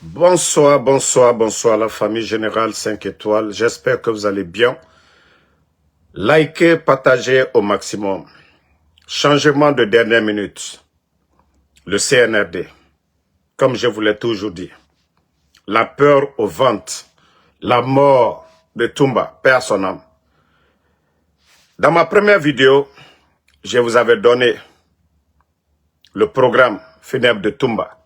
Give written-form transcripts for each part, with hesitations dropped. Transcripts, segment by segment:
Bonsoir, bonsoir, bonsoir la famille générale 5 étoiles. J'espère que vous allez bien. Likez, partagez au maximum. Changement de dernière minute. Le CNRD. Comme je vous l'ai toujours dit. La peur au ventre. La mort de Toumba. Paix à son âme. Dans ma première vidéo, je vous avais donné le programme funèbre de Toumba.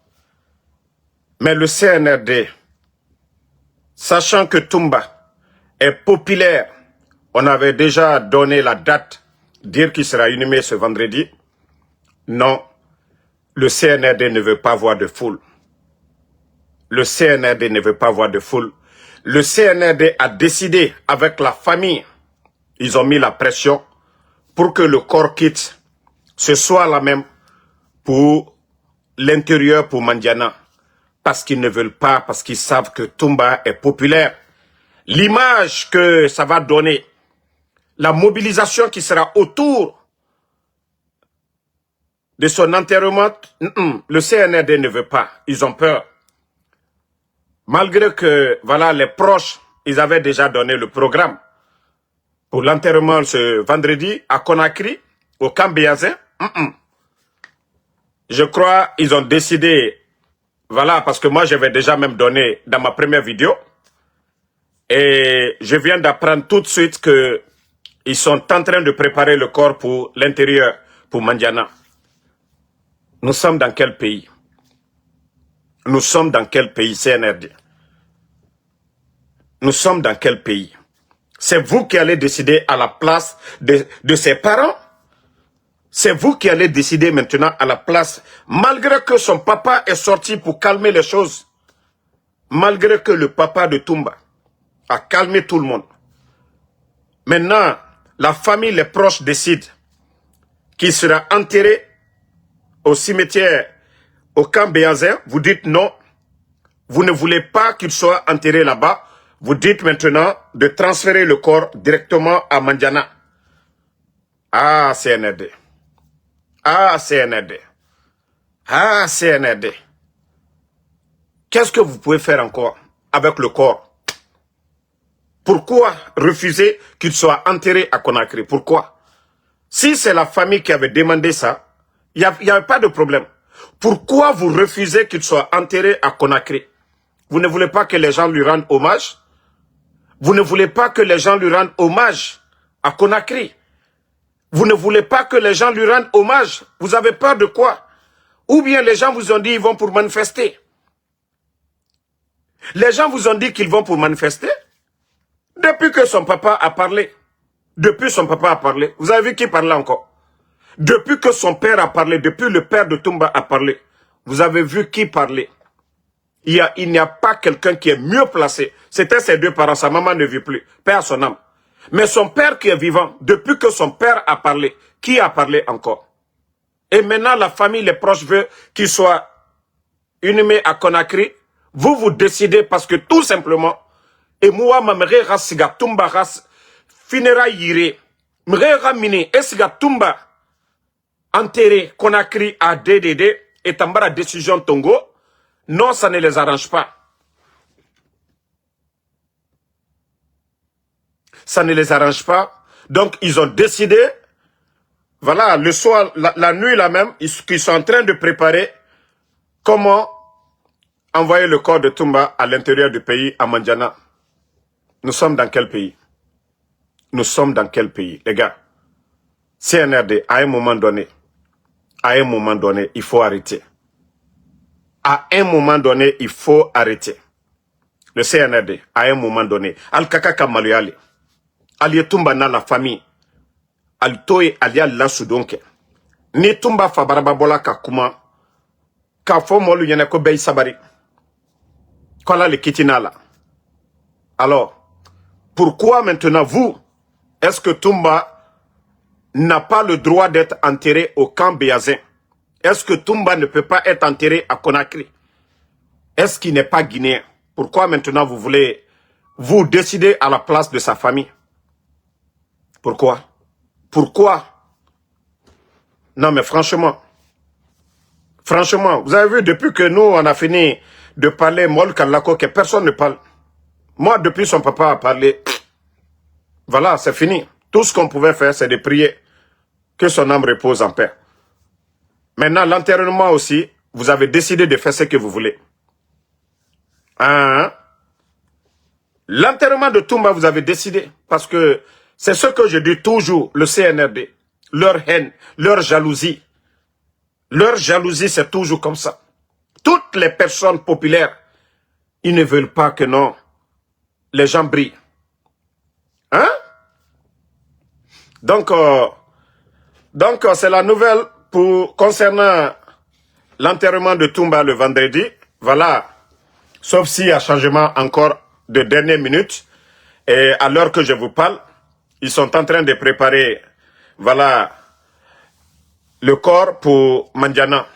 Mais le CNRD, sachant que Toumba est populaire, on avait déjà donné la date, dire qu'il sera inhumé ce vendredi. Non, le CNRD ne veut pas voir de foule. Le CNRD ne veut pas voir de foule. Le CNRD a décidé avec la famille, ils ont mis la pression pour que le corps quitte ce soir-là même pour l'intérieur, pour Mandiana. Parce qu'ils ne veulent pas, parce qu'ils savent que Toumba est populaire. L'image que ça va donner, la mobilisation qui sera autour de son enterrement, le CNRD ne veut pas. Ils ont peur. Malgré que, voilà, les proches, ils avaient déjà donné le programme pour l'enterrement ce vendredi à Conakry, au camp Béazin. Je crois ils ont décidé, voilà, parce que moi j'avais déjà même donné dans ma première vidéo. Et je viens d'apprendre tout de suite que ils sont en train de préparer le corps pour l'intérieur, pour Mandiana. Nous sommes dans quel pays? Nous sommes dans quel pays, CNRD? Nous sommes dans quel pays? C'est vous qui allez décider à la place de ses parents? C'est vous qui allez décider maintenant à la place, malgré que son papa est sorti pour calmer les choses, malgré que le papa de Toumba a calmé tout le monde. Maintenant, la famille, les proches décident qu'il sera enterré au cimetière, au camp Béazin. Vous dites non, vous ne voulez pas qu'il soit enterré là-bas. Vous dites maintenant de transférer le corps directement à Mandiana. Ah, CNRD. Ah, CNRD. Ah, CNRD. Qu'est-ce que vous pouvez faire encore avec le corps? Pourquoi refuser qu'il soit enterré à Conakry? Pourquoi? Si c'est la famille qui avait demandé ça, il n'y avait pas de problème. Pourquoi vous refusez qu'il soit enterré à Conakry? Vous ne voulez pas que les gens lui rendent hommage? Vous ne voulez pas que les gens lui rendent hommage à Conakry? Vous ne voulez pas que les gens lui rendent hommage? Vous avez peur de quoi? Ou bien les gens vous ont dit qu'ils vont pour manifester? Les gens vous ont dit qu'ils vont pour manifester? Depuis que son papa a parlé. Depuis son papa a parlé. Vous avez vu qui parlait encore? Depuis que son père a parlé, depuis le père de Toumba a parlé, vous avez vu qui parlait? Il n'y a pas quelqu'un qui est mieux placé. C'était ses deux parents, sa maman ne vit plus. Père à son âme. Mais son père qui est vivant, depuis que son père a parlé, qui a parlé encore? Et maintenant, la famille, les proches veulent qu'il soit inhumé à Conakry. Vous décidez parce que tout simplement, et moi, ma mère rasiga Toumba ras finira yire. Mère mine esiga Toumba enterré Conakry à DDD et Tambara décision Tongo. Non, ça ne les arrange pas. Ça ne les arrange pas. Donc, ils ont décidé, voilà, le soir, la nuit là même, ils sont en train de préparer comment envoyer le corps de Toumba à l'intérieur du pays, à Mandiana. Nous sommes dans quel pays? Nous sommes dans quel pays, les gars? CNRD, à un moment donné, il faut arrêter. À un moment donné, il faut arrêter. Le CNRD, à un moment donné, Al-Kaka Kamaluyali, Ali Toumba na la famille, Al-Toye Alia Lansudonke, Ni Toumba Fabarababola Kakuma, Kafo Molu Yeneko Bey Sabari, Kola le Kitinala. Alors, pourquoi maintenant vous, est-ce que Toumba n'a pas le droit d'être enterré au camp Béazin? Est-ce que Toumba ne peut pas être enterré à Conakry? Est-ce qu'il n'est pas guinéen? Pourquoi maintenant vous voulez vous décider à la place de sa famille? Pourquoi? Pourquoi? Non mais franchement, Franchement, vous avez vu, depuis que nous, on a fini de parler Mol Kalako, que personne ne parle. Moi, depuis son papa a parlé, voilà, c'est fini. Tout ce qu'on pouvait faire, c'est de prier que son âme repose en paix. Maintenant, l'enterrement aussi, vous avez décidé de faire ce que vous voulez. Hein? L'enterrement de Toumba, vous avez décidé. Parce que c'est ce que je dis toujours, le CNRD. Leur haine, leur jalousie. Leur jalousie, c'est toujours comme ça. Toutes les personnes populaires, ils ne veulent pas que non, les gens brillent. Hein? Donc c'est la nouvelle concernant l'enterrement de Toumba le vendredi. Voilà. Sauf s'il y a changement encore de dernière minute. Et à l'heure que je vous parle, ils sont en train de préparer, voilà, le corps pour Mandiana.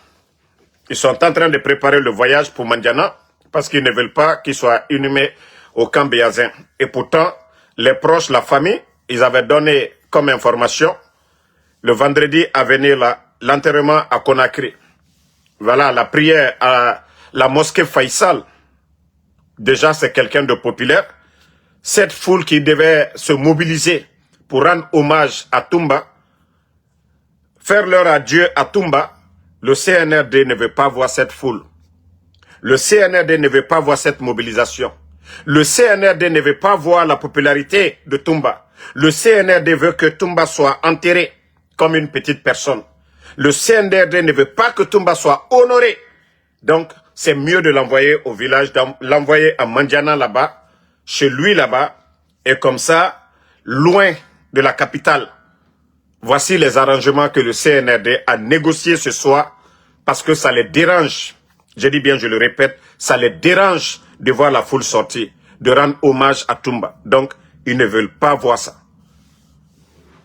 Ils sont en train de préparer le voyage pour Mandiana parce qu'ils ne veulent pas qu'il soit inhumé au camp Béazin. Et pourtant, les proches, la famille, ils avaient donné comme information le vendredi à venir l'enterrement à Conakry. Voilà, la prière à la mosquée Faisal. Déjà, c'est quelqu'un de populaire. Cette foule qui devait se mobiliser pour rendre hommage à Toumba, faire leur adieu à Toumba, le CNRD ne veut pas voir cette foule. Le CNRD ne veut pas voir cette mobilisation. Le CNRD ne veut pas voir la popularité de Toumba. Le CNRD veut que Toumba soit enterré comme une petite personne. Le CNRD ne veut pas que Toumba soit honoré. Donc, c'est mieux de l'envoyer au village, l'envoyer à Mandiana là-bas, chez lui là-bas, et comme ça, loin de la capitale. Voici les arrangements que le CNRD a négociés ce soir, parce que ça les dérange. Je dis bien, je le répète, ça les dérange de voir la foule sortir, de rendre hommage à Toumba. Donc, ils ne veulent pas voir ça.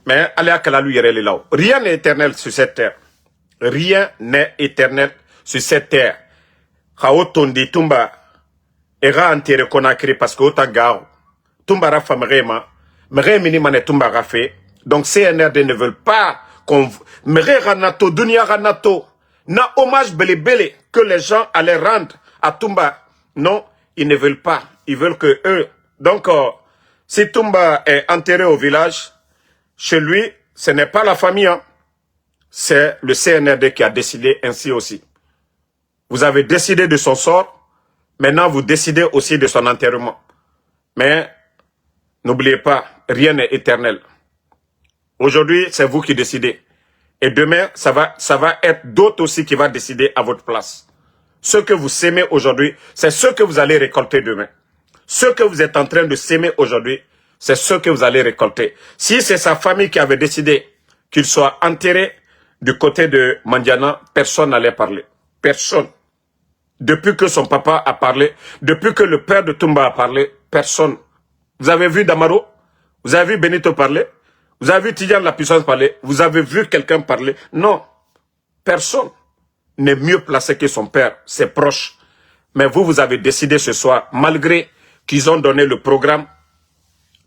Mais, allez à Kalalou là. Rien n'est éternel sur cette terre. Rien n'est éternel sur cette terre. Khao tondi Toumba era enterré Conakry parce que autant gao. Toumba rafa mrema. Mremini mane Toumba rafé. Donc CNRD ne veulent pas qu'on... Mre ranato, dunia ranato. Na hommage belé que les gens allaient rendre à Toumba. Non, ils ne veulent pas. Ils veulent que eux... Donc, si Toumba est enterré au village, chez lui, ce n'est pas la famille. Hein. C'est le CNRD qui a décidé ainsi aussi. Vous avez décidé de son sort, maintenant vous décidez aussi de son enterrement. Mais n'oubliez pas, rien n'est éternel. Aujourd'hui, c'est vous qui décidez. Et demain, ça va être d'autres aussi qui vont décider à votre place. Ce que vous s'aimez aujourd'hui, c'est ce que vous allez récolter demain. Ce que vous êtes en train de s'aimer aujourd'hui, c'est ce que vous allez récolter. Si c'est sa famille qui avait décidé qu'il soit enterré du côté de Mandiana, personne n'allait parler. Personne. Depuis que son papa a parlé, depuis que le père de Toumba a parlé, personne. Vous avez vu Damaro? Vous avez vu Benito parler? Vous avez vu Tidjane la puissance parler? Vous avez vu quelqu'un parler? Non. Personne n'est mieux placé que son père, ses proches. Mais vous, vous avez décidé ce soir, malgré qu'ils ont donné le programme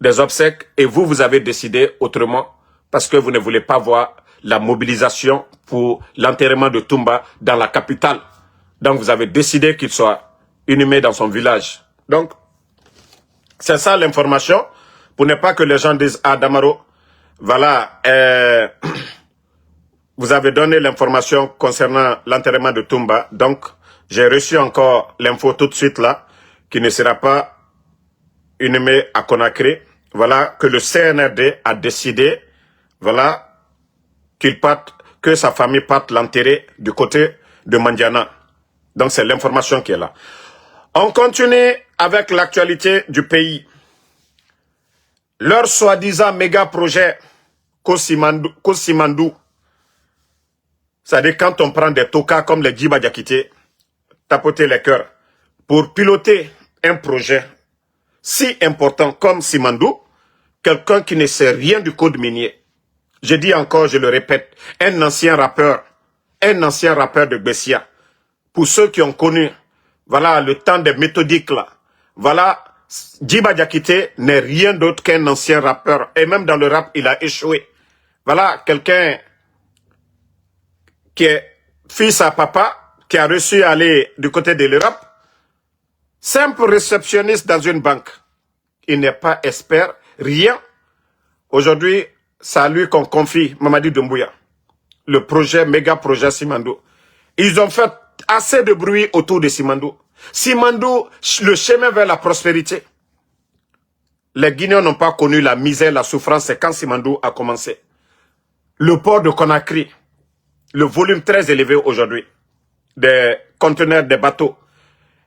des obsèques, et vous, vous avez décidé autrement, parce que vous ne voulez pas voir la mobilisation pour l'enterrement de Toumba dans la capitale. Donc, vous avez décidé qu'il soit inhumé dans son village. Donc, c'est ça l'information, pour ne pas que les gens disent, ah, Damaro, voilà, vous avez donné l'information concernant l'enterrement de Toumba. Donc, j'ai reçu encore l'info tout de suite là, qui ne sera pas inhumé à Conakry. Voilà, que le CNRD a décidé, voilà, qu'il parte, que sa famille parte l'enterrer du côté de Mandiana. Donc, c'est l'information qui est là. On continue avec l'actualité du pays. Leur soi-disant méga projet Kosimandou. C'est-à-dire quand on prend des tokas comme les Djiba Diakité, tapoter les cœurs, pour piloter un projet si important comme Simandou, quelqu'un qui ne sait rien du code minier. Je dis encore, je le répète, un ancien rappeur de Bessia. Pour ceux qui ont connu, voilà, le temps des méthodiques là, voilà, Djiba Diakité n'est rien d'autre qu'un ancien rappeur. Et même dans le rap, il a échoué. Voilà, quelqu'un qui est fils à papa, qui a reçu à aller du côté de l'Europe, simple réceptionniste dans une banque. Il n'est pas expert, rien. Aujourd'hui, c'est à lui qu'on confie Mamadi Doumbouya, le projet, méga projet Simandou. Ils ont fait assez de bruit autour de Simandou. Simandou, le chemin vers la prospérité. Les Guinéens n'ont pas connu la misère, la souffrance, c'est quand Simandou a commencé. Le port de Conakry, le volume très élevé aujourd'hui, des conteneurs, des bateaux.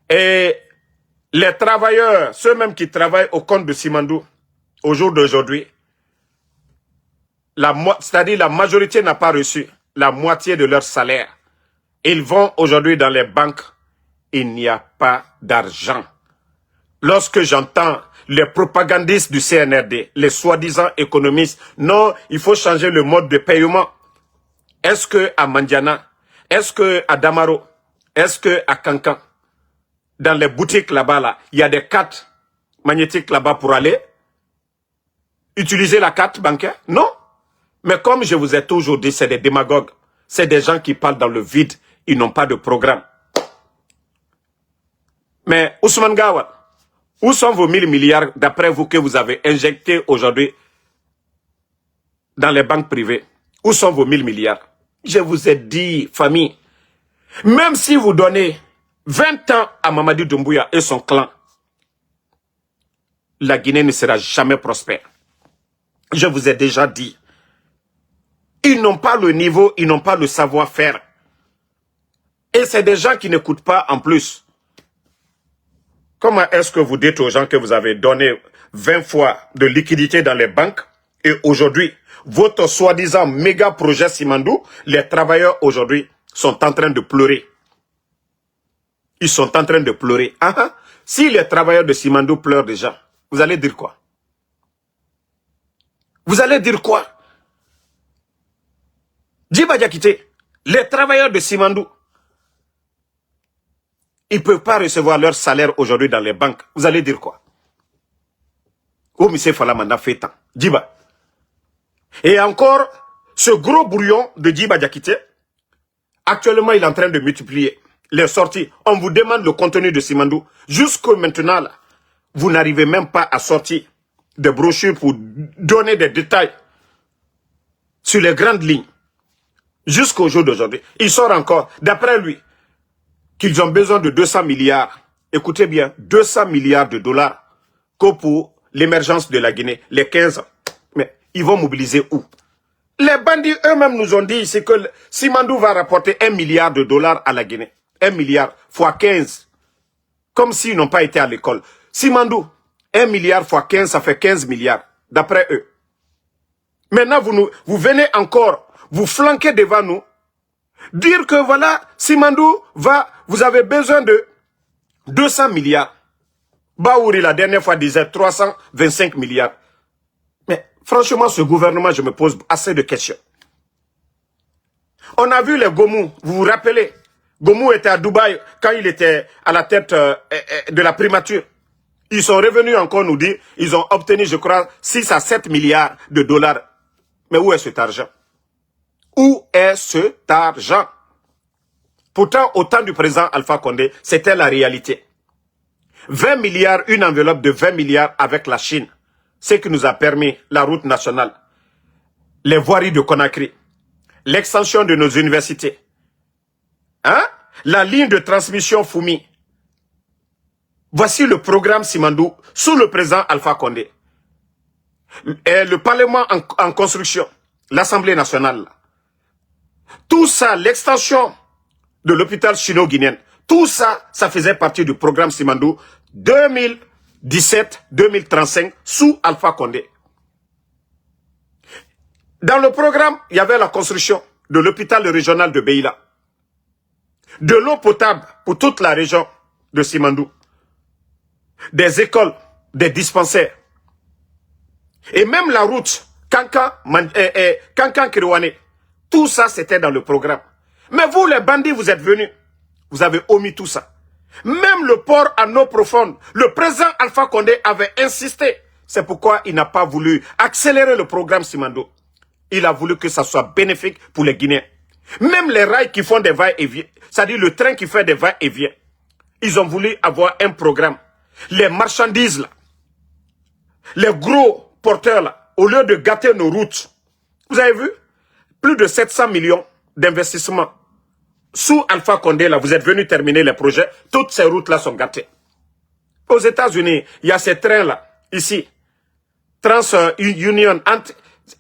Et les travailleurs, ceux-mêmes qui travaillent au compte de Simandou, au jour d'aujourd'hui, c'est-à-dire la majorité n'a pas reçu la moitié de leur salaire. Ils vont aujourd'hui dans les banques, il n'y a pas d'argent. Lorsque j'entends les propagandistes du CNRD, les soi-disant économistes, non, il faut changer le mode de paiement. Est-ce que à Mandiana, est-ce que à Damaro, est-ce que à Kankan, dans les boutiques là-bas, là, il y a des cartes magnétiques là-bas pour aller utiliser la carte bancaire? Non. Mais comme je vous ai toujours dit, c'est des démagogues. C'est des gens qui parlent dans le vide. Ils n'ont pas de programme. Mais Ousmane Gawat, où sont vos 1000 milliards d'après vous que vous avez injectés aujourd'hui dans les banques privées? Où sont vos 1000 milliards? Je vous ai dit, famille, même si vous donnez 20 ans à Mamadi Doumbouya et son clan, la Guinée ne sera jamais prospère. Je vous ai déjà dit. Ils n'ont pas le niveau, ils n'ont pas le savoir-faire. Et c'est des gens qui n'écoutent pas en plus. Comment est-ce que vous dites aux gens que vous avez donné 20 fois de liquidité dans les banques et aujourd'hui, votre soi-disant méga projet Simandou, les travailleurs aujourd'hui sont en train de pleurer. Ils sont en train de pleurer. Si les travailleurs de Simandou pleurent déjà, vous allez dire quoi? Vous allez dire quoi? Djiba Diakité, les travailleurs de Simandou, ils ne peuvent pas recevoir leur salaire aujourd'hui dans les banques. Vous allez dire quoi? Oh, M. Falamanda fait tant. Djiba. Et encore, ce gros brouillon de Djiba Diakité, actuellement, il est en train de multiplier les sorties. On vous demande le contenu de Simandou. Jusqu'à maintenant, là, vous n'arrivez même pas à sortir des brochures pour donner des détails sur les grandes lignes. Jusqu'au jour d'aujourd'hui. Il sort encore, d'après lui, qu'ils ont besoin de 200 milliards. Écoutez bien, 200 milliards de dollars que pour l'émergence de la Guinée, les 15 ans. Mais ils vont mobiliser où? Les bandits eux-mêmes nous ont dit ici que Simandou va rapporter 1 milliard de dollars à la Guinée. 1 milliard fois 15. Comme s'ils n'ont pas été à l'école. Simandou, 1 milliard fois 15, ça fait 15 milliards, d'après eux. Maintenant, vous venez encore, vous flanquez devant nous, dire que voilà, Simandou vous avez besoin de 200 milliards. Baouri, la dernière fois, disait 325 milliards. Mais franchement, ce gouvernement, je me pose assez de questions. On a vu les Gomou, vous vous rappelez? Gomou était à Dubaï quand il était à la tête de la primature. Ils sont revenus encore nous dire, ils ont obtenu, je crois, 6 à 7 milliards de dollars. Mais où est cet argent? Où est cet argent? Pourtant, au temps du président Alpha Condé, c'était la réalité. 20 milliards, une enveloppe de 20 milliards avec la Chine. Ce qui nous a permis la route nationale, les voiries de Conakry, l'extension de nos universités, la ligne de transmission Foumi. Voici le programme Simandou sous le président Alpha Condé. Et le Parlement en construction, l'Assemblée nationale. Tout ça, l'extension de l'hôpital chino-guinéen, tout ça, ça faisait partie du programme Simandou 2017-2035 sous Alpha Condé. Dans le programme, il y avait la construction de l'hôpital régional de Beila, de l'eau potable pour toute la région de Simandou, des écoles, des dispensaires, et même la route Kankan-Kirouane. Tout ça, c'était dans le programme. Mais vous, les bandits, vous êtes venus. Vous avez omis tout ça. Même le port en eau profonde, le président Alpha Condé avait insisté. C'est pourquoi il n'a pas voulu accélérer le programme Simandou. Il a voulu que ça soit bénéfique pour les Guinéens. Même les rails qui font des va-et-vient, c'est-à-dire le train qui fait des va-et-vient, ils ont voulu avoir un programme. Les marchandises, là, les gros porteurs, là, au lieu de gâter nos routes, vous avez vu, plus de 700 millions d'investissements. Sous Alpha Condé, là, vous êtes venus terminer les projets, toutes ces routes-là sont gâtées. Aux États-Unis, il y a ces trains-là, ici, Trans-Union,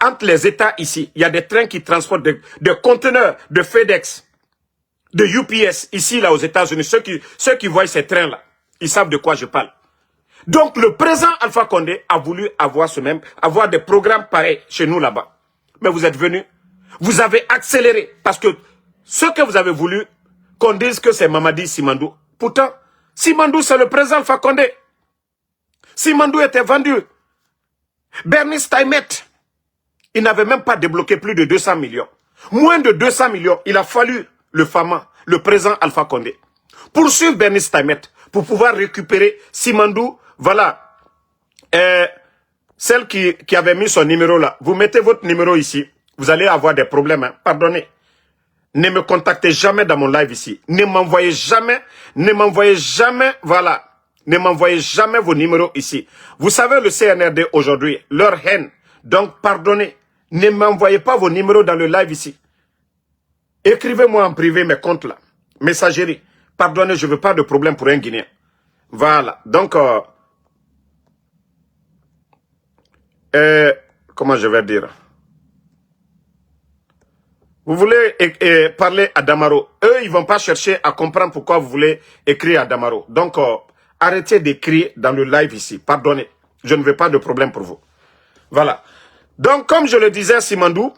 entre les États ici, il y a des trains qui transportent des conteneurs de FedEx, de UPS, ici, là, aux États-Unis. Ceux qui voient ces trains-là, ils savent de quoi je parle. Donc, le président Alpha Condé a voulu avoir des programmes pareils chez nous là-bas. Mais vous êtes venus, vous avez accéléré, parce que ce que vous avez voulu, qu'on dise que c'est Mamadi Simandou. Pourtant, Simandou, c'est le président Alpha Condé. Simandou était vendu. Bernice Taimet, il n'avait même pas débloqué plus de 200 millions. Moins de 200 millions, il a fallu le FAMA, le président Alpha Condé, poursuivre Bernice Taimet pour pouvoir récupérer Simandou. Voilà, celle qui avait mis son numéro là. Vous mettez votre numéro ici, vous allez avoir des problèmes. Hein. Pardonnez. Ne me contactez jamais dans mon live ici. Ne m'envoyez jamais, voilà. Ne m'envoyez jamais vos numéros ici. Vous savez le CNRD aujourd'hui, leur haine. Donc, pardonnez. Ne m'envoyez pas vos numéros dans le live ici. Écrivez-moi en privé mes comptes là. Messagerie. Pardonnez, je ne veux pas de problème pour un Guinéen. Voilà. Donc, comment je vais dire? Vous voulez parler à Damaro. Eux, ils ne vont pas chercher à comprendre pourquoi vous voulez écrire à Damaro. Donc, arrêtez d'écrire dans le live ici. Pardonnez. Je ne veux pas de problème pour vous. Voilà. Donc, comme je le disais, Simandou,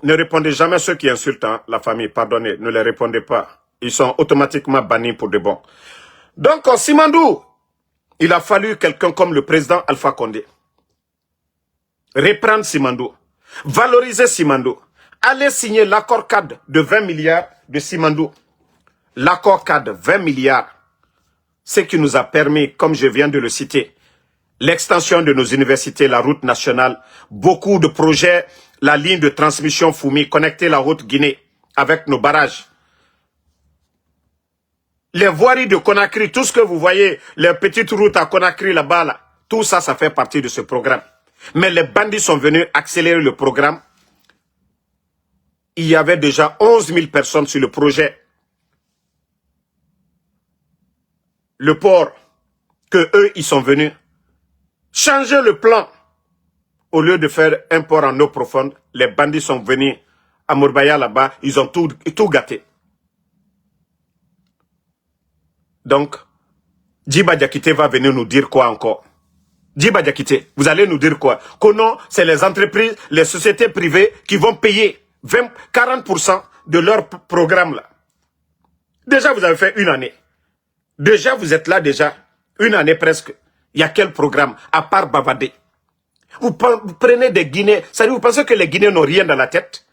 ne répondez jamais à ceux qui insultent hein, la famille. Pardonnez, ne les répondez pas. Ils sont automatiquement bannis pour de bon. Donc, Simandou, il a fallu quelqu'un comme le président Alpha Condé. Reprendre Simandou. Valoriser Simandou. Allez signer l'accord cadre de 20 milliards de Simandou. L'accord cadre 20 milliards. Ce qui nous a permis, comme je viens de le citer, l'extension de nos universités, la route nationale, beaucoup de projets, la ligne de transmission Foumi, connecter la route Guinée avec nos barrages. Les voiries de Conakry, tout ce que vous voyez, les petites routes à Conakry là-bas, là, tout ça, ça fait partie de ce programme. Mais les bandits sont venus accélérer le programme. Il y avait déjà 11 000 personnes sur le projet. Le port, que eux, ils sont venus changer le plan. Au lieu de faire un port en eau profonde, les bandits sont venus à Mourbaya là-bas, ils ont tout gâté. Donc, Djiba Diakité va venir nous dire quoi encore? Djiba Diakité, vous allez nous dire quoi? Que non, c'est les entreprises, les sociétés privées qui vont payer 40% de leur programme là. Déjà, vous avez fait une année. Déjà, vous êtes là déjà, une année presque. Il y a quel programme, à part bavader? Vous prenez des Guinéens, c'est-à-dire vous pensez que les Guinéens n'ont rien dans la tête?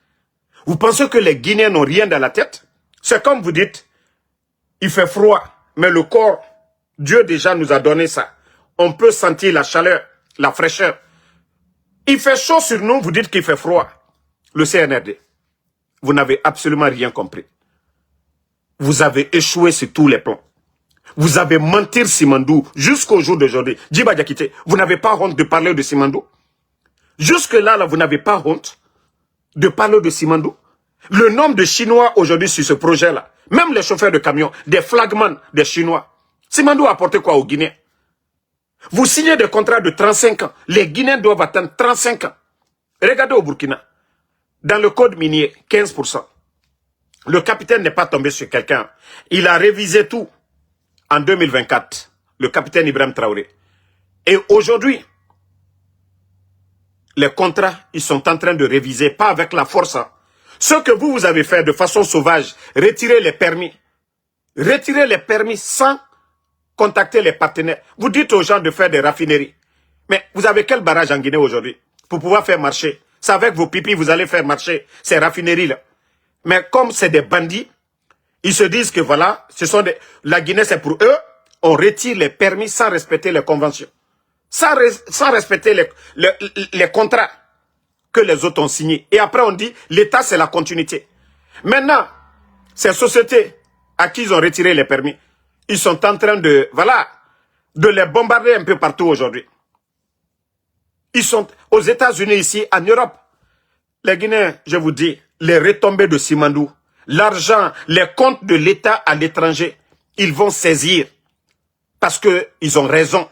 Vous pensez que les Guinéens n'ont rien dans la tête? C'est comme vous dites, il fait froid, mais le corps, Dieu déjà nous a donné ça. On peut sentir la chaleur, la fraîcheur. Il fait chaud sur nous, vous dites qu'il fait froid. Le CNRD, vous n'avez absolument rien compris. Vous avez échoué sur tous les plans. Vous avez menti Simandou jusqu'au jour d'aujourd'hui. Djiba Diakité, vous n'avez pas honte de parler de Simandou? Jusque-là, là, vous n'avez pas honte de parler de Simandou? Le nombre de Chinois aujourd'hui sur ce projet-là, même les chauffeurs de camions, des flagmans des Chinois, Simandou a apporté quoi aux Guinéens? Vous signez des contrats de 35 ans. Les Guinéens doivent atteindre 35 ans. Regardez au Burkina. Dans le code minier, 15%. Le capitaine n'est pas tombé sur quelqu'un. Il a révisé tout en 2024. Le capitaine Ibrahim Traoré. Et aujourd'hui, les contrats, ils sont en train de réviser, pas avec la force. Hein. Ce que vous avez fait de façon sauvage, retirer les permis. Retirer les permis sans contacter les partenaires. Vous dites aux gens de faire des raffineries. Mais vous avez quel barrage en Guinée aujourd'hui pour pouvoir faire marcher? C'est avec vos pipis vous allez faire marcher ces raffineries-là. Mais comme c'est des bandits, ils se disent que voilà, la Guinée c'est pour eux, on retire les permis sans respecter les conventions. Sans respecter les contrats que les autres ont signés. Et après on dit, l'État c'est la continuité. Maintenant, ces sociétés à qui ils ont retiré les permis, ils sont en train de, voilà, de les bombarder un peu partout aujourd'hui. Ils sont aux États-Unis ici, en Europe. Les Guinéens, je vous dis, les retombées de Simandou, l'argent, les comptes de l'État à l'étranger, ils vont saisir parce qu'ils ont raison.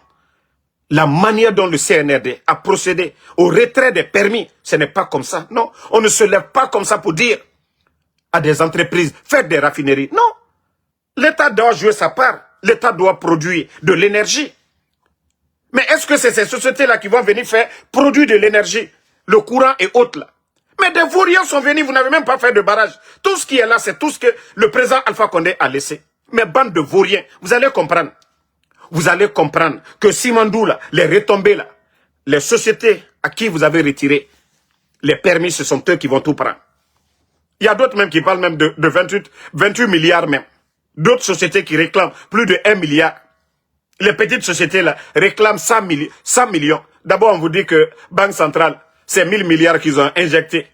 La manière dont le CNRD a procédé au retrait des permis, ce n'est pas comme ça. Non, on ne se lève pas comme ça pour dire à des entreprises, faites des raffineries. Non, l'État doit jouer sa part. L'État doit produire de l'énergie. Mais est-ce que c'est ces sociétés-là qui vont venir faire produire de l'énergie, le courant et autres là? Mais des vauriens sont venus, vous n'avez même pas fait de barrage. Tout ce qui est là, c'est tout ce que le président Alpha Condé a laissé. Mais bande de vauriens, vous allez comprendre. Vous allez comprendre que Simandou, là, les retombées, là, les sociétés à qui vous avez retiré les permis, ce sont eux qui vont tout prendre. Il y a d'autres même qui parlent même de 28 milliards même. D'autres sociétés qui réclament plus de 1 milliard. Les petites sociétés là réclament 100 millions. D'abord, on vous dit que Banque Centrale, c'est 1000 milliards qu'ils ont injectés.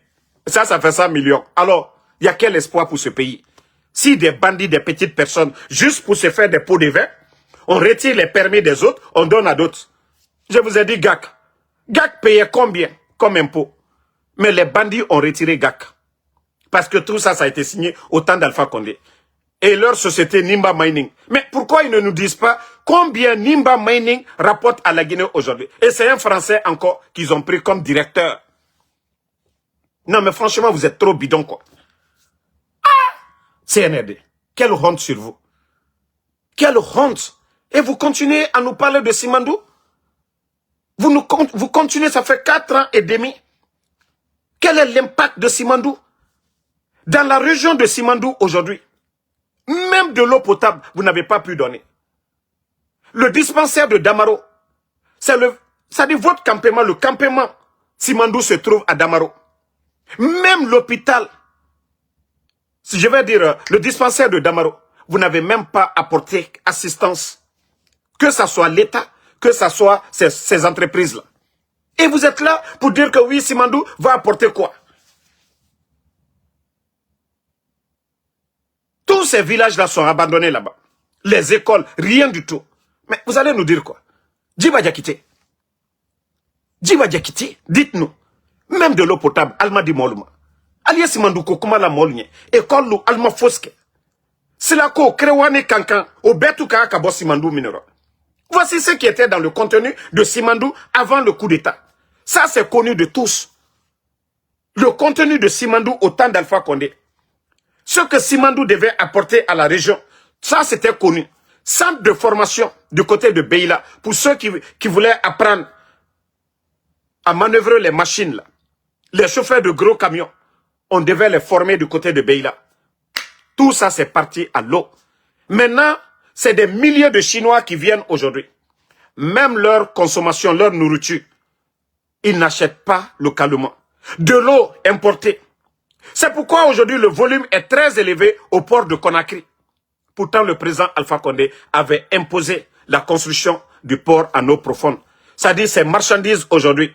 Ça fait 100 millions. Alors, il y a quel espoir pour ce pays? Si des bandits, des petites personnes, juste pour se faire des pots de vin, on retire les permis des autres, on donne à d'autres. Je vous ai dit GAC. GAC payait combien comme impôt? Mais les bandits ont retiré GAC. Parce que tout ça, ça a été signé au temps d'Alpha Condé. Et leur société Nimba Mining. Mais pourquoi ils ne nous disent pas combien Nimba Mining rapporte à la Guinée aujourd'hui? Et c'est un Français encore qu'ils ont pris comme directeur. Non mais franchement, vous êtes trop bidon quoi. Ah, CNRD, quelle honte sur vous. Quelle honte. Et vous continuez à nous parler de Simandou? Vous continuez, ça fait 4 ans et demi. Quel est l'impact de Simandou? Dans la région de Simandou aujourd'hui, même de l'eau potable, vous n'avez pas pu donner. Le dispensaire de Damaro, ça dit votre campement, le campement Simandou se trouve à Damaro. Même l'hôpital, si je vais dire le dispensaire de Damaro, vous n'avez même pas apporté assistance. Que ce soit l'État, que ce soit ces entreprises-là. Et vous êtes là pour dire que oui, Simandou va apporter quoi? Tous ces villages-là sont abandonnés là-bas. Les écoles, rien du tout. Mais vous allez nous dire quoi? Djiba Diakité. Djiba Diakité, dites-nous. Même de l'eau potable, Alma di Moluma. Alias Simandou Kokuma la Molnye. École ou Alma Foske. Silako, Krewane Kankan, au Betouka Kabo Simandou Minero. Voici ce qui était dans le contenu de Simandou avant le coup d'État. Ça, c'est connu de tous. Le contenu de Simandou au temps d'Alpha Condé. Ce que Simandou devait apporter à la région, ça c'était connu. Centre de formation du côté de Beila, pour ceux qui voulaient apprendre à manœuvrer les machines, là. Les chauffeurs de gros camions, on devait les former du côté de Beila. Tout ça c'est parti à l'eau. Maintenant, c'est des milliers de Chinois qui viennent aujourd'hui. Même leur consommation, leur nourriture, ils n'achètent pas localement. De l'eau importée. C'est pourquoi aujourd'hui le volume est très élevé au port de Conakry. Pourtant le président Alpha Condé avait imposé la construction du port à eau profonde. C'est-à-dire ces marchandises aujourd'hui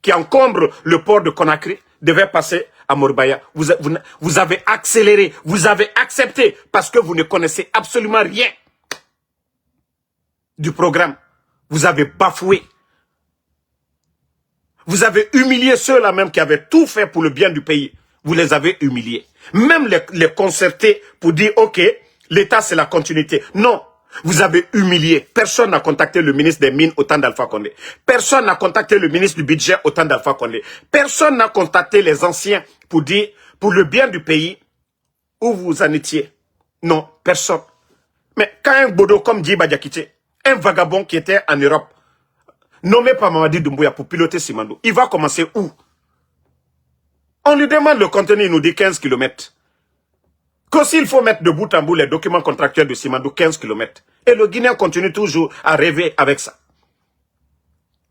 qui encombrent le port de Conakry devaient passer à Morbaya. Vous avez accéléré, vous avez accepté parce que vous ne connaissez absolument rien du programme. Vous avez bafoué. Vous avez humilié ceux-là même qui avaient tout fait pour le bien du pays. Vous les avez humiliés. Même les concertés pour dire, ok, l'État c'est la continuité. Non, vous avez humilié. Personne n'a contacté le ministre des Mines au temps d'Alpha Condé. Personne n'a contacté le ministre du Budget au temps d'Alpha Condé. Personne n'a contacté les anciens pour dire, pour le bien du pays, où vous en étiez. Non, personne. Mais quand un bodo comme Djiba Diakité, un vagabond qui était en Europe, nommé par Mamadi Doumbouya pour piloter Simandou, il va commencer où? On lui demande le contenu, il nous dit 15 km. Qu'aussi il faut mettre de bout en bout les documents contractuels de Simandou, 15 km. Et le Guinéen continue toujours à rêver avec ça.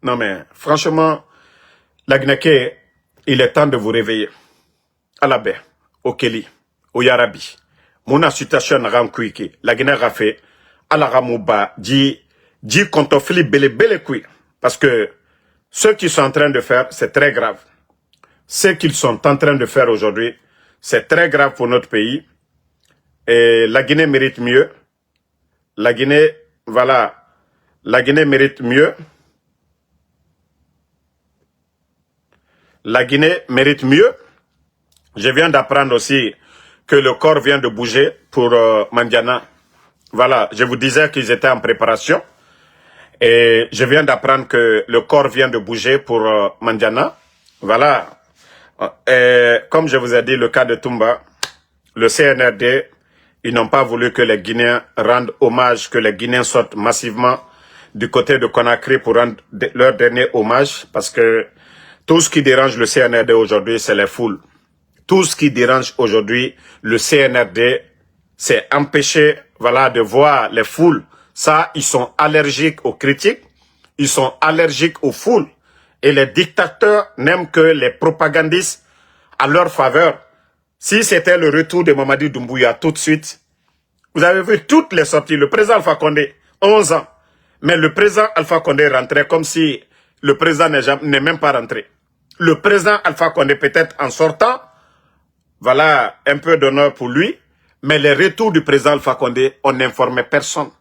Non mais, franchement, la Guinée, il est temps de vous réveiller. À la baie, au Keli, au Yarabi. Mon situation n'a rien cuit. La Guinée a fait, à la Ramouba, dit kontofili bele kui. Parce que ce qu'ils sont en train de faire, c'est très grave. Ce qu'ils sont en train de faire aujourd'hui, C'est très grave pour notre pays. Et la Guinée mérite mieux. La Guinée, voilà, la Guinée mérite mieux. La Guinée mérite mieux. Je viens d'apprendre aussi que le corps vient de bouger pour Mandiana. Voilà, je vous disais qu'ils étaient en préparation. Et je viens d'apprendre que le corps vient de bouger pour Mandiana. Voilà. Et comme je vous ai dit, le cas de Toumba, le CNRD, ils n'ont pas voulu que les Guinéens rendent hommage, que les Guinéens sortent massivement du côté de Conakry pour rendre leur dernier hommage, parce que tout ce qui dérange le CNRD aujourd'hui, c'est les foules. Tout ce qui dérange aujourd'hui le CNRD, c'est empêcher, voilà, de voir les foules. Ça, ils sont allergiques aux critiques, ils sont allergiques aux foules. Et les dictateurs n'aiment que les propagandistes à leur faveur. Si c'était le retour de Mamadi Doumbouya tout de suite, vous avez vu toutes les sorties. Le président Alpha Condé, 11 ans. Mais le président Alpha Condé rentrait comme si le président n'est même pas rentré. Le président Alpha Condé, peut-être en sortant, voilà, un peu d'honneur pour lui. Mais les retours du président Alpha Condé, on n'informait personne.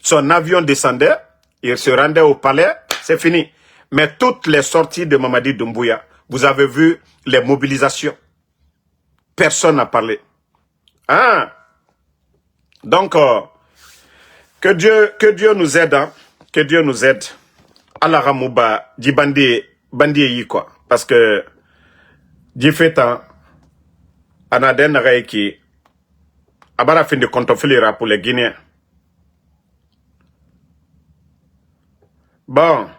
Son avion descendait, il se rendait au palais, c'est fini. Mais toutes les sorties de Mamadi Doumbouya, vous avez vu les mobilisations. Personne n'a parlé. Ah! Donc, que Dieu nous aide, hein? Que Dieu nous aide. Allah Ramouba, dit bandi quoi. Parce que, dit fait, Anaden Reiki, Abara fin de contofilera pour les Guinéens. Bon,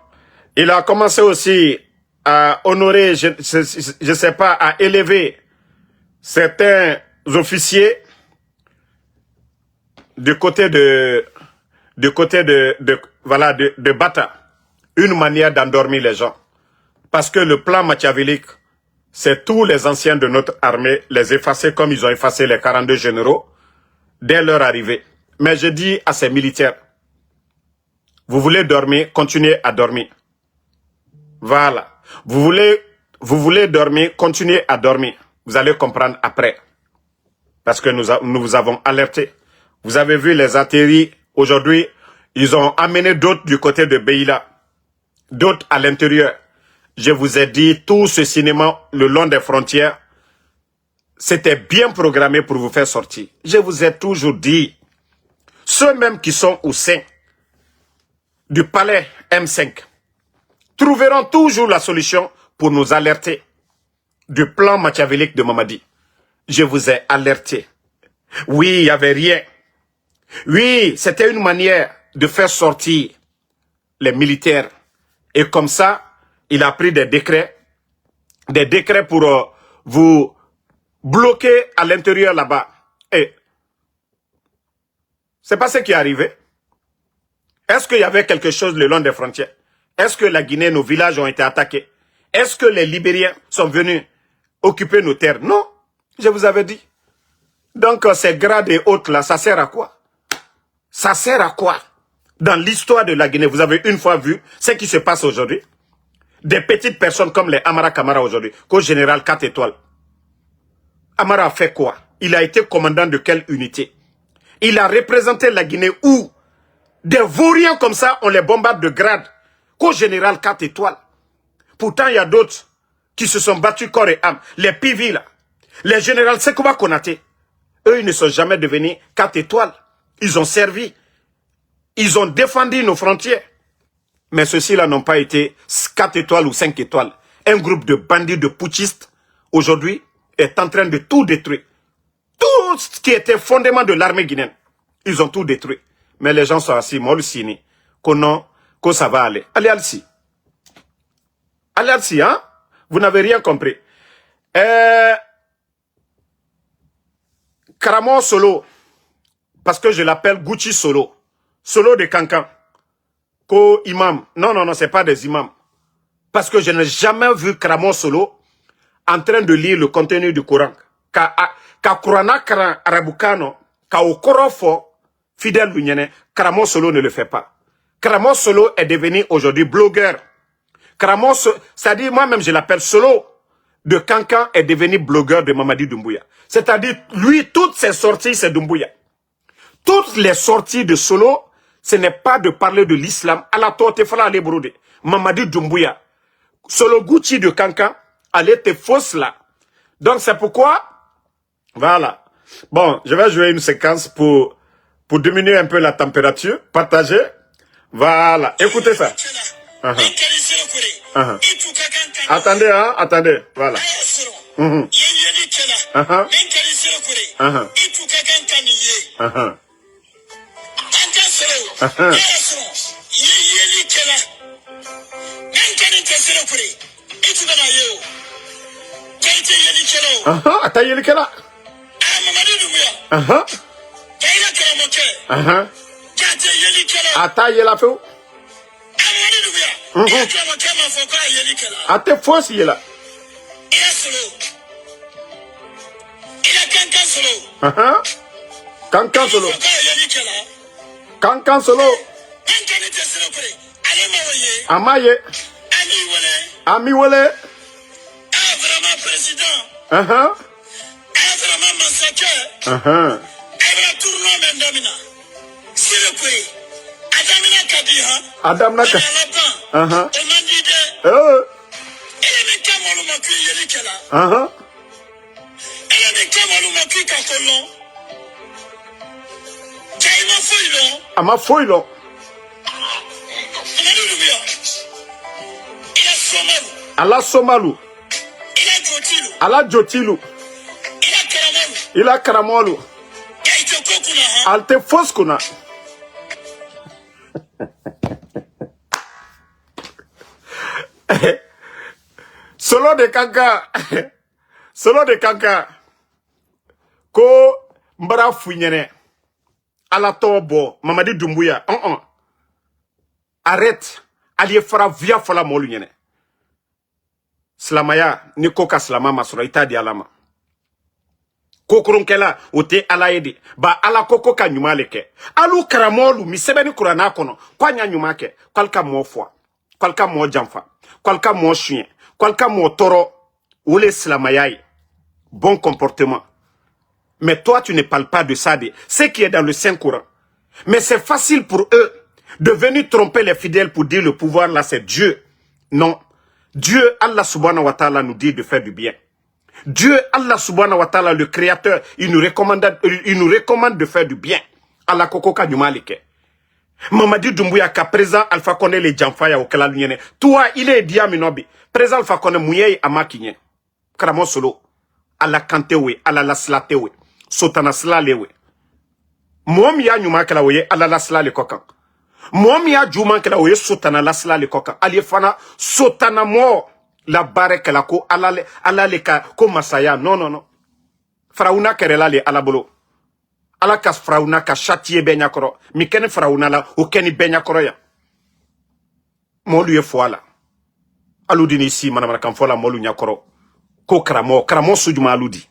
il a commencé aussi à honorer, je sais pas, à élever certains officiers du côté de Bata. Une manière d'endormir les gens. Parce que le plan machiavélique, c'est tous les anciens de notre armée, les effacer comme ils ont effacé les 42 généraux dès leur arrivée. Mais je dis à ces militaires, vous voulez dormir, continuez à dormir. Voilà. Vous voulez dormir, continuez à dormir. Vous allez comprendre après. Parce que nous vous avons alerté. Vous avez vu les atterris. Aujourd'hui, ils ont amené d'autres du côté de Beila. D'autres à l'intérieur. Je vous ai dit, tout ce cinéma le long des frontières, c'était bien programmé pour vous faire sortir. Je vous ai toujours dit, ceux même qui sont au sein du palais M5 trouveront toujours la solution pour nous alerter du plan machiavélique de Mamadi. Je vous ai alerté. Oui, il n'y avait rien. Oui, c'était une manière de faire sortir les militaires. Et comme ça, il a pris des décrets pour vous bloquer à l'intérieur là-bas. Et c'est pas ce qui est arrivé. Est-ce qu'il y avait quelque chose le long des frontières? Est-ce que la Guinée, nos villages ont été attaqués? Est-ce que les Libériens sont venus occuper nos terres? Non, je vous avais dit. Donc ces grades et autres là, ça sert à quoi? Ça sert à quoi? Dans l'histoire de la Guinée, vous avez une fois vu ce qui se passe aujourd'hui? Des petites personnes comme les Amara Kamara aujourd'hui, qu'au général 4 étoiles. Amara a fait quoi? Il a été commandant de quelle unité? Il a représenté la Guinée où des vauriens comme ça, on les bombarde de grade. Qu'au général 4 étoiles. Pourtant, il y a d'autres qui se sont battus corps et âme. Les PV là. Les généraux Sekouba Konaté. Eux, ils ne sont jamais devenus 4 étoiles. Ils ont servi. Ils ont défendu nos frontières. Mais ceux-ci-là n'ont pas été 4 étoiles ou 5 étoiles. Un groupe de bandits, de putschistes, aujourd'hui, est en train de tout détruire. Tout ce qui était fondement de l'armée guinéenne. Ils ont tout détruit. Mais les gens sont assis, molsini, que ça va aller. Allez, Alci. Allez, Alci, hein? Vous n'avez rien compris. Karamo Solo, parce que je l'appelle Gucci Solo. Solo de Cancan. Ko imam. Non, c'est pas des imams. Parce que je n'ai jamais vu Karamo Solo en train de lire le contenu du Coran. Ka Kurana Karan Arabukano, ka Okorofo, fidèle l'Union, Karamo Solo ne le fait pas. Karamo Solo est devenu aujourd'hui blogueur. Karamo, c'est-à-dire moi-même je l'appelle Solo. de Kankan est devenu blogueur de Mamadi Doumbouya. C'est-à-dire, lui, toutes ses sorties, c'est Doumbouya. Toutes les sorties de Solo, ce n'est pas de parler de l'islam. À la torte, il fallait aller broder. Mamadi Doumbouya. Solo Gucci de Kankan, elle était fausse là. Donc c'est pourquoi, voilà. Bon, je vais jouer une séquence pour diminuer un peu la température. Partager. Voilà. Écoutez ça. Attendez, hein, attendez. Voilà. Ate force là. Kankan solo. Kankan solo. Amaye. Ami wole. Vraiment président. Vraiment massacre. Tournoi même domina. S'il vous plaît. Adamina Kadiha. Adamina Kadiha. Ama foilo. Ala Somalu. Ala Jotilu. Ila Karamolu. Alte Foskuna. Solo de Kankan. Solo de Kankan. Ko mbara funyene. Ala tobo. Mamadi Doumbouya. Arrête. Aliye fara via fala molu nyene. Slamaya. Ni koka slama masura. Ita di alama. Kokorunkela. Ote ala yedi. Ba ala koko ka nyumaleke. Alu karamolu. Misebeni kurana kono. Kwa nyanyumake. Kwalka mofwa. Kwalka mo jamfa. Kwalka mo chien. Kwalka mo toro. Oule slamayaï. Bon comportement. Mais toi, tu ne parles pas de ça, de ce qui est dans le Saint-Coran. Mais c'est facile pour eux de venir tromper les fidèles pour dire le pouvoir là, c'est Dieu. Non. Dieu, Allah subhanahu wa ta'ala, nous dit de faire du bien. Dieu, Allah subhanahu wa ta'ala, le créateur, il nous recommande de faire du bien. Allah kokoka du malike. Mamadi Doumbouya ka présent Alpha Condé les Jamfaya au Kalalunyene. Toi, il est diaminobi. Présent Alpha Condé mouye amakinye. Kramo solo. Allah kantewe, Allah laslatewe. Sotana slalewe. Mom ya nyuma kala woye Allah laslale kokan. Mom ya juma kala woye sotana laslale kokan. Ali fana sotana mo la bare kala ko Allah le ka ko masaya. Non non non. Frauna kerela le alabolo. Ala kas frauna ka chatiye benyakoro. Mi kene frauna la o keni benyakoro ya. Molu ye foala. Aludini si manamana kan fola molu nyakoro. Ko kramo sujuma aludi.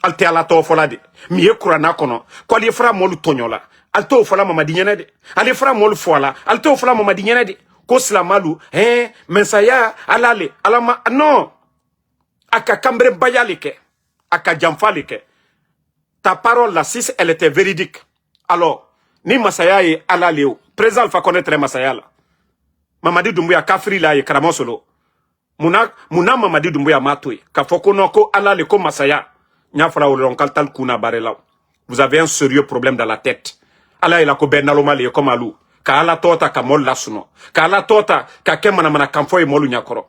Alte ala to fola de. Mi ye kurana kono. Ko ali fra molu tonyola. Alto fola mamadi nyene de. Ali fra molu fola. Alto fola mamadi nyene de. Ko slamalu. Mensaya alale. Alama non. Aka kambre bayalike. Aka jamfalike. Ta parole là, si elle était véridique, alors, ni Masaya et ala Léo, présent Alpha connaître Masaya là. Mamadi Doumbouya kafri là et karamosolo. Muna Mamadi Doumbouya matoué. Kafoko noko ala le ko Masaya. Nyafra ou l'onkaltal kuna barela. Vous avez un sérieux problème dans la tête. Ala il a ko benaloma le comme alou. Ka ala tota ka mol lasuno. Ka ala tota ka kemana mana kamfo e molu nyakoro.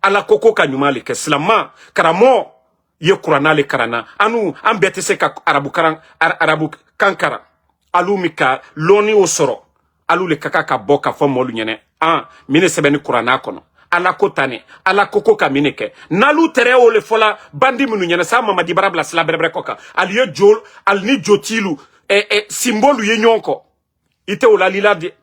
Ala koko ka nyumali ke slama karamo. Ye kurana le karana anu ambete se ka arabu kankara alu mika loni osoro alu le kaka ka boka fo molu nyene mine sebeni kurana kono ala kotane ala koko ka mineke nalu tere o le fola bandi minu nyene sa Mamadi barabla sla brebre koka aliye jol alni jotilu symbole ye nyonko ite o la lila de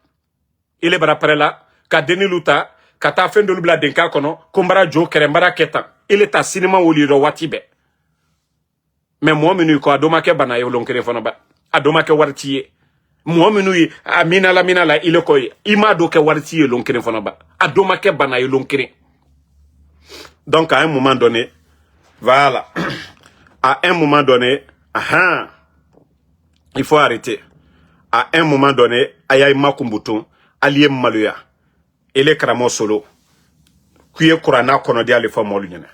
ile bara prela ka deni luta kata fendo lubla denka kono kumbara jo kerembara keta ile ta sinema woliro watibe mais moi menu ko adoma ke bana yo lonkere fono ba adoma ke wartiye moi menu amina la ile ko ima do ke wartiye lonkere fono ba adoma ke bana yo lonkere. Donc à un moment donné Voilà. À un moment donné, il faut arrêter. À un moment donné, Ayaï Makumbutum, Aliem Maluya, et les Kramo Solo, qui est Kurana Konodia les femmes moluniennes.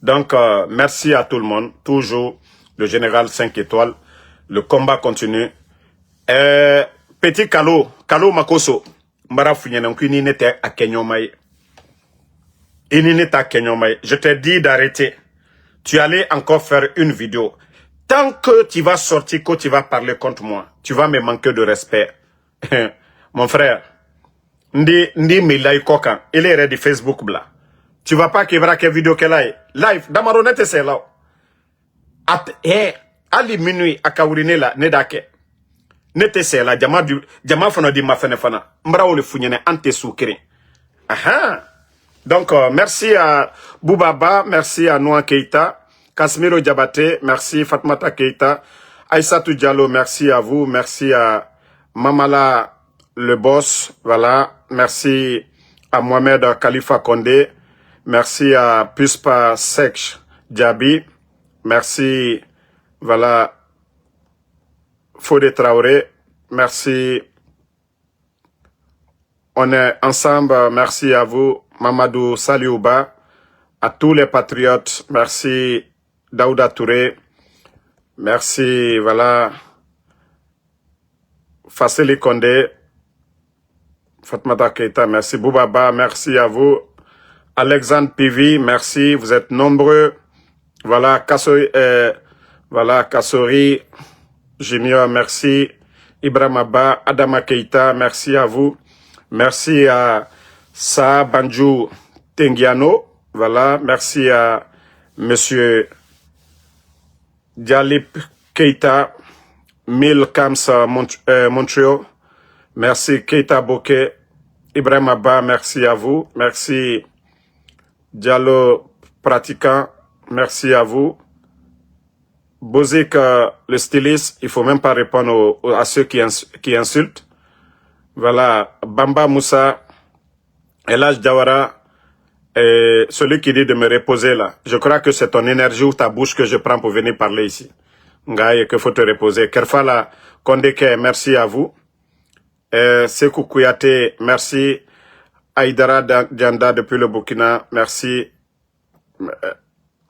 Donc, merci à tout le monde. Toujours le général 5 étoiles. Le combat continue. Petit Kalo Makoso, Mbara Funyenen, qui n'était à Kenyomai. Je t'ai dit d'arrêter. Tu allais encore faire une vidéo. Tant que tu vas sortir, que tu vas parler contre moi, tu vas me manquer de respect. Mon frère, Ndi Milay Kokan, il est de Facebook bla. Tu vas pas qu'il y ait une vidéo qu'elle a. Live, Damaronete c'est là. Ali minuit, à Kaurine là, Nedake. Nete c'est là, Jama fana di ma fana. Mbra ou le founyene, ante soukri. Donc, merci à Boubaba, merci à Noa Keita. Kasmiro Diabaté, merci Fatmata Keita. Aïssatou Diallo, merci à vous. Merci à Mamala le boss. Voilà. Merci à Mohamed Khalifa Kondé. Merci à Puspa Sekch Diaby. Merci, voilà, Fodé Traoré. Merci. On est ensemble. Merci à vous, Mamadou Saliouba. À tous les patriotes. Merci. Daouda Touré, merci, voilà, Fasseli Kondé, Fatmata Keita, merci, Boubaba, merci à vous, Alexandre Pivi, merci, vous êtes nombreux, voilà, Kassori, Junior, merci, Ibrahim Abba, Adama Keita, merci à vous, merci à Sa Banjou Tengiano, voilà, merci à Monsieur Dialip Keita, Mil Kamsa Montreal, merci Keita Bokeh, Ibrahim Abba, merci à vous, merci Diallo Pratiquant, merci à vous, Bozik le styliste, il faut même pas répondre à ceux qui insultent, voilà, Bamba Moussa, Elaj Diawara, et celui qui dit de me reposer là, je crois que c'est ton énergie ou ta bouche que je prends pour venir parler ici. Ngaye, que faut te reposer. Kerfala Kondeke, merci à vous. Sekou Kouyaté, merci. Aïdara Dianda depuis le Burkina, merci.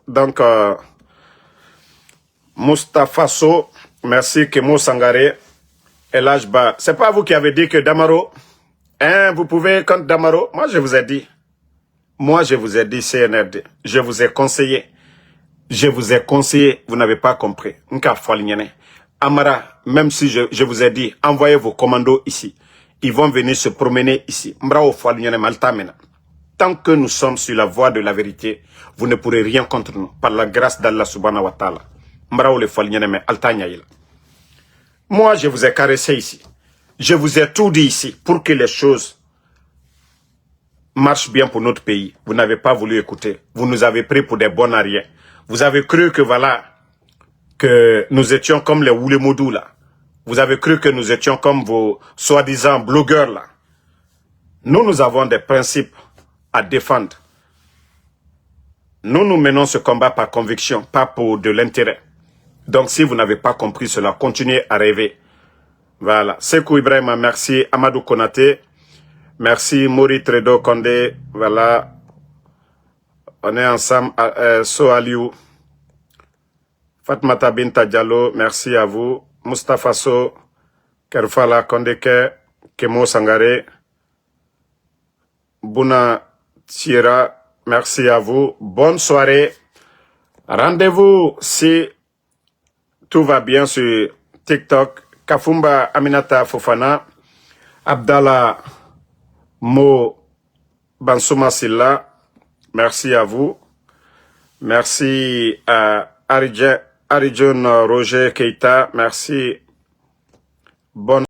Donc, Mustafa So, merci. Kemo Sangare, Elajba. C'est pas vous qui avez dit que Damaro, vous pouvez contre Damaro? Moi, je vous ai dit. Moi, je vous ai dit CNRD. Je vous ai conseillé. Je vous ai conseillé. Vous n'avez pas compris. Amara, même si je vous ai dit, envoyez vos commandos ici. Ils vont venir se promener ici. Tant que nous sommes sur la voie de la vérité, vous ne pourrez rien contre nous. Par la grâce d'Allah subhanahu wa ta'ala. Moi, je vous ai caressé ici. Je vous ai tout dit ici pour que les choses marche bien pour notre pays. Vous n'avez pas voulu écouter. Vous nous avez pris pour des bons arrières. Vous avez cru que voilà, que nous étions comme les Oulemoudou là. Vous avez cru que nous étions comme vos soi-disant blogueurs là. Nous avons des principes à défendre. Nous menons ce combat par conviction, pas pour de l'intérêt. Donc si vous n'avez pas compris cela, continuez à rêver. Voilà. Sekou Ibrahima, merci. Amadou Konaté. Merci Mori Tredo Kondé, voilà, on est ensemble, So Aliou, Fatmata Binta Diallo, merci à vous, Mustafa So, Kerfala Kondeke, Kemo Sangare, Bouna Tira, merci à vous, bonne soirée, rendez-vous si tout va bien sur TikTok, Kafumba Aminata Fofana, Abdallah Mo Bansouma Silla, merci à vous. Merci à Aridjon Roger Keita, merci. Bonne